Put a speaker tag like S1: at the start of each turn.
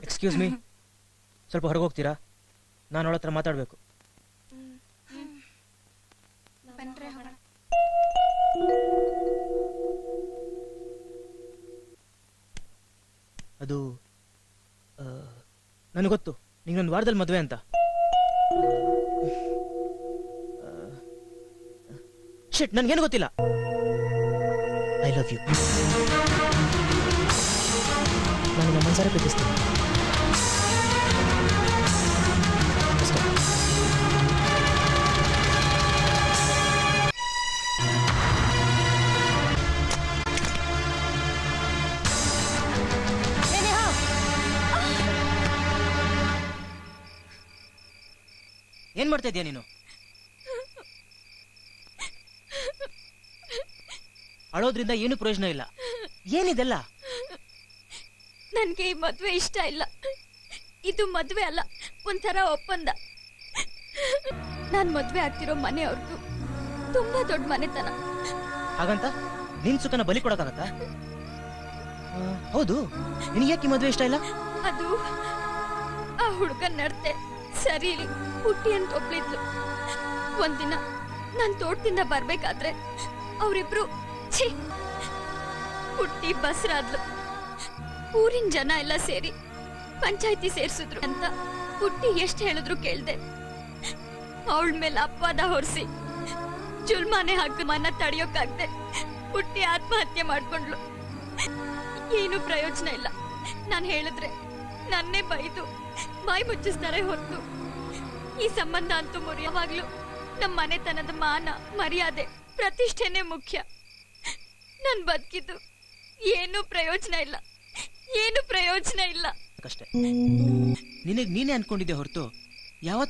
S1: Excuse me, ಸ್ವಲ್ಪ ಹೊರಗೆ ಹೋಗ್ತೀರಾ? ನಾನು ಅವಳ ಹತ್ರ ಮಾತಾಡಬೇಕು. ಅದು ನನಗೆ ಗೊತ್ತು, ನಿಂಗೊಂದು ವಾರದಲ್ಲಿ ಮದುವೆ ಅಂತ. ಶಿಟ್, ನನ್ಗೇನು ಗೊತ್ತಿಲ್ಲ. I love you. ನಾನು ನಮ್ಮ ಮನಸಾರೆ ಪ್ರೀತಿಸ್ತೀನಿ. ಏನ್ ಮಾಡ್ತಾ ಇದೀಯ ನೀನು? ಅಳೋದ್ರಿಂದ ಏನು ಪ್ರಯೋಜನ ಇಲ್ಲ. ಏನಿದೆಲ್ಲ?
S2: ನನ್ಗೆ ಈ ಮದ್ವೆ ಇಷ್ಟ ಇಲ್ಲ. ಇದು ಮದ್ವೆ ಅಲ್ಲ, ಒಂಥರ ಒಪ್ಪಂದ. ನಾನ್ ಮದ್ವೆ ಆಗ್ತಿರೋ ಮನೆಯವ್ರದ್ದು ತುಂಬಾ ದೊಡ್ಡ ಮನೆತನ.
S1: ಹಾಗಂತ ನಿನ್ ಸುಖನ ಬಲಿ ಕೊಡಕ್ಕಾಗತ್ತ? ಹೌದು, ನಿನಗೆ ಯಾಕೆ ಮದ್ವೆ ಇಷ್ಟ ಇಲ್ಲ?
S2: ಅದು ಆ ಹುಡುಗನ್ ನಡ್ತೆ ಸರಿ ಇಲ್ಲಿ ಪುಟ್ಟಿ ಅಂತ ಒಬ್ಳಿದ್ಲು. ಒಂದಿನ ನಾನ್ ತೋಟದಿಂದ ಬರ್ಬೇಕಾದ್ರೆ ಅವರಿಬ್ರು ಪುಟ್ಟಿ ಬಸ್ರಾದ್ಲು. ಊರಿನ ಜನ ಎಲ್ಲ ಸೇರಿ ಪಂಚಾಯ್ತಿ ಸೇರ್ಸಿದ್ರು ಅಂತ ಪುಟ್ಟಿ ಎಷ್ಟು ಹೇಳಿದ್ರು ಕೇಳ್ದೆ. ಅವಳ ಮೇಲೆ ಅಪವಾದ ಹೊರಿಸಿ ಜುಲ್ಮಾನೆ ಹಾಕಿ ಮನ ತಡೆಯೋಕಾಗ್ದೆ ಪುಟ್ಟಿ ಆತ್ಮಹತ್ಯೆ ಮಾಡ್ಕೊಂಡ್ಲು. ಏನು ಪ್ರಯೋಜನ ಇಲ್ಲ. ನಾನ್ ಹೇಳಿದ್ರೆ ನನ್ನೇ ಬೈದು ಬಾಯಿ ಮುಚ್ಚಿಸ್ತಾರೆ ಹೊರತು ಈ ಸಂಬಂಧ ಅಂತೂ ಮುರಿಯವಾಗ್ಲು ನಮ್ಮ ಮನೆತನದ ಮಾನ ಮರ್ಯಾದೆ ಪ್ರತಿಷ್ಠೆನೇ ಮುಖ್ಯ. ನನ್ ಬದುಕಿದ್ದು ಏನು ಪ್ರಯೋಜನ ಇಲ್ಲ, ಏನು ಪ್ರಯೋಜನ ಇಲ್ಲ.
S1: ಅಷ್ಟೇ. ನಿನಗ್ ನೀನೇ ಅನ್ಕೊಂಡಿದ್ದೆ ಹೊರತು ಯಾವ